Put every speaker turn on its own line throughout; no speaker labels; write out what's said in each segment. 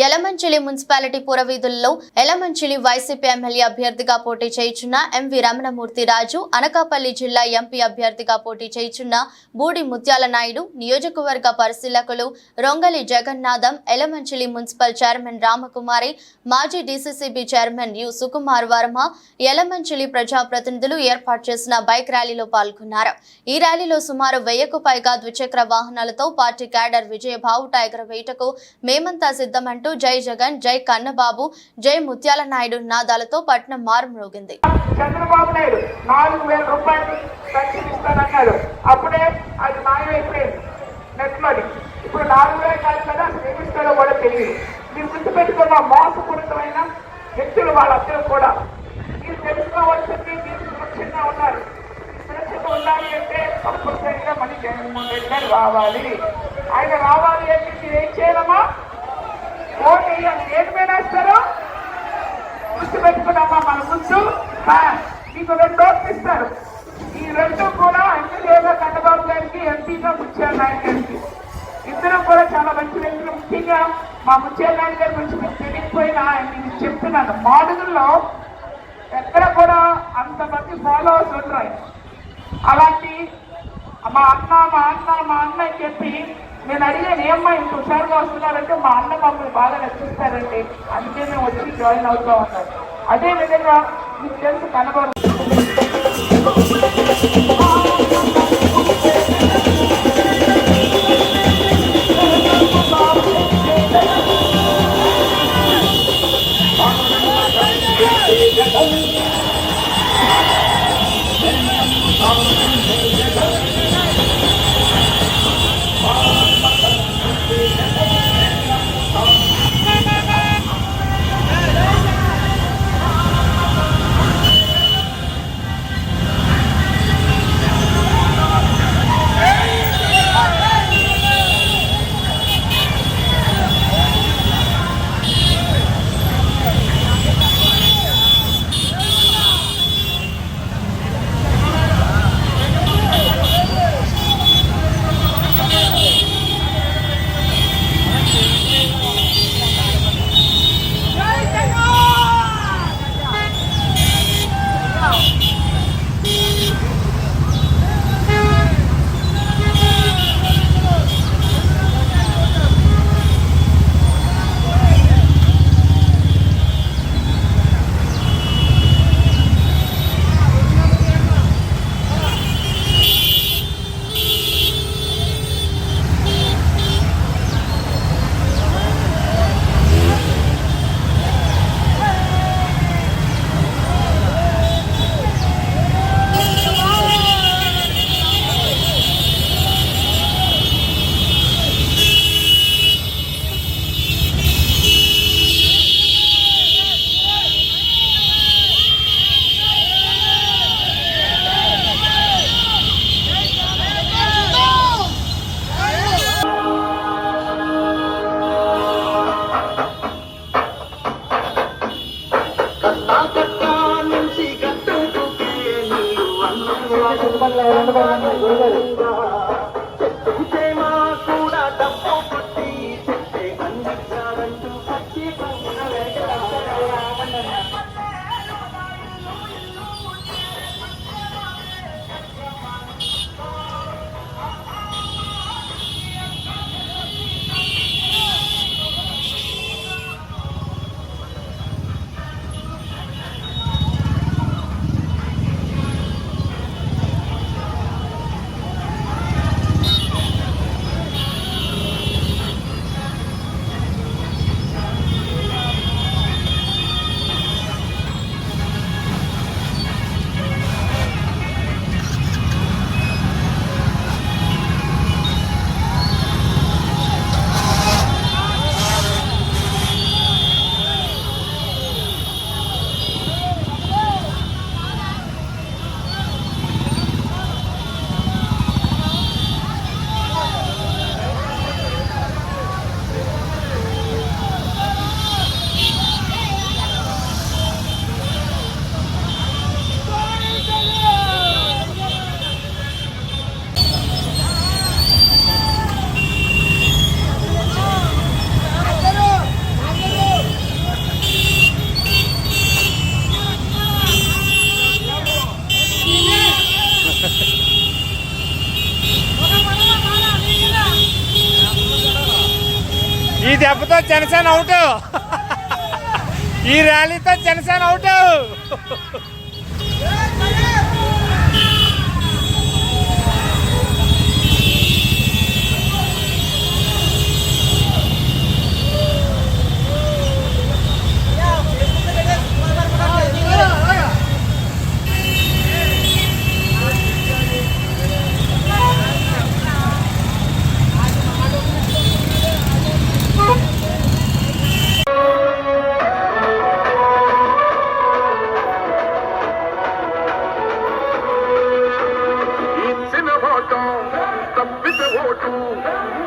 Yalamanchili municipality పురవీధుల్లో Yelamanchili YCP MLA అభ్యర్థిగా పోటీ చేయుచున్న ఎంవి రమణమూర్తి రాజు, అనకాపల్లి జిల్లా ఎంపీ అభ్యర్థిగా పోటీ చేయుచున్న బూడి ముత్యాల నాయుడు, నియోజకవర్గ పరిశీలకులు రొంగలి జగన్నాథం, యలమంచిలి మున్సిపల్ చైర్మన్ రామకుమారి, మాజీ DCCB chairman U Sukumar Varma, Yelamanchili ప్రజాప్రతినిధులు ఏర్పాటు చేసిన బైక్ ర్యాలీలో పాల్గొన్నారు. ఈ ర్యాలీలో సుమారు 1000కు పైగా ద్విచక్ర వాహనాలతో పార్టీ క్యాడర్ విజయబావుట ఎగరవేయటకు మేమంతా సిద్ధమంటూ జై జగన్, జై కన్నబాబు, జై ముత్యాల నాయుడు నాదాలతో పట్నం మారుమ్రోగింది.
చంద్రబాబు నాయుడు 4000 రూపాయలు పెన్షన్ ఇస్తానన్నాడు. అప్పుడే అది మాయమైపోయింది నెట్లోని. ఇప్పుడు 4000 కాదు కదా, ఏమిస్తాడో కూడా తెలియదు. మీరు గుర్తుపెట్టుకున్న మోసపూరితమైన వ్యక్తులు వాళ్ళందరూ కూడా మీరు తెలుసుకోవాల్సింది. మీరు సురక్షంగా ఉన్నారు. సురక్షంగా ఉండాలి అంటే తప్పనిసరిగా మళ్ళీ జగన్మోహన్ రెడ్డి గారు రావాలి. ఆయన రావాలి అంటే మీరు ఏం చేయాలమ్మా? ఓటు ఏది వేస్తారు? గుర్తుపెట్టుకున్నామా? మన ముందు మీకు 2 ఓట్లు ఇస్తారు. ఈ 2 కూడా ఎమ్మెల్యేగా కన్నబాబు గారికి, ఎంపీగా ముత్యాల నాయుడు గారికి. ఇద్దరు కూడా చాలా మంచి వ్యక్తులు. ముఖ్యంగా మా ముత్యాల నాయుడు గారి గురించి మీకు తెలియకపోయినా నేను చెప్తున్నాను, మాడుగుల్లో ఎక్కడ కూడా అంతమంది ఫాలోవర్స్ ఉంటారు. అలాంటి మా అన్న అని చెప్పి నేను అడిగాను, ఏమ్మా ఇంత హుషారుగా వస్తున్నారంటే మా అన్న మమ్మల్ని బాగా రక్షిస్తారండి, అందుకే మేము వచ్చి జాయిన్ అవుతా ఉన్నాం. అదేవిధంగా మీకు తెలుసు కనబడు
జనసేన అవుట్. ఈ ర్యాలీతో జనసేన అవుట్.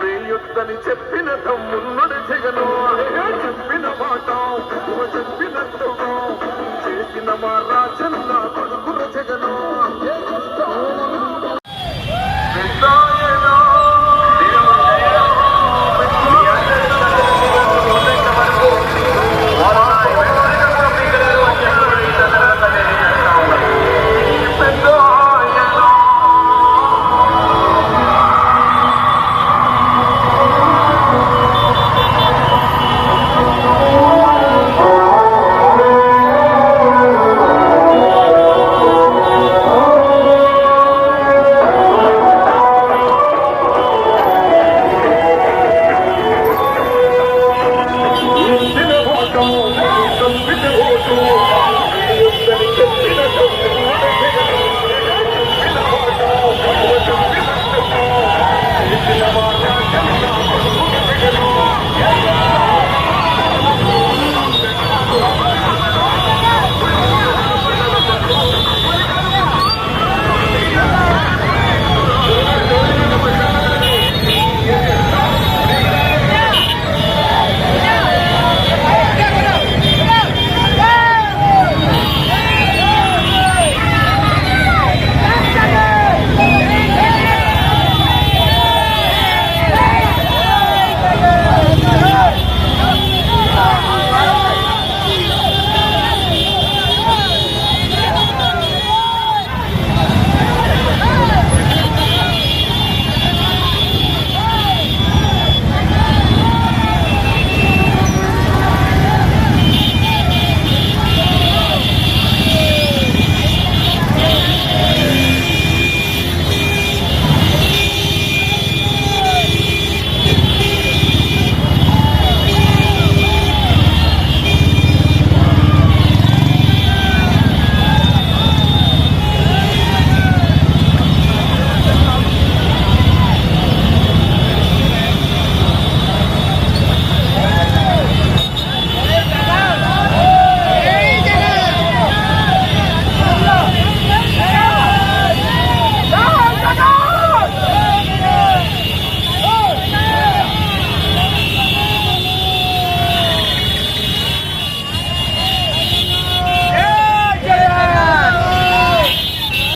వేయొద్దని చెప్పిన తమ్మున్నడు జగను, చెప్పిన మాట చెప్పినట్టుగా చేసిన మా రాజన్న కొడుకుల జగను.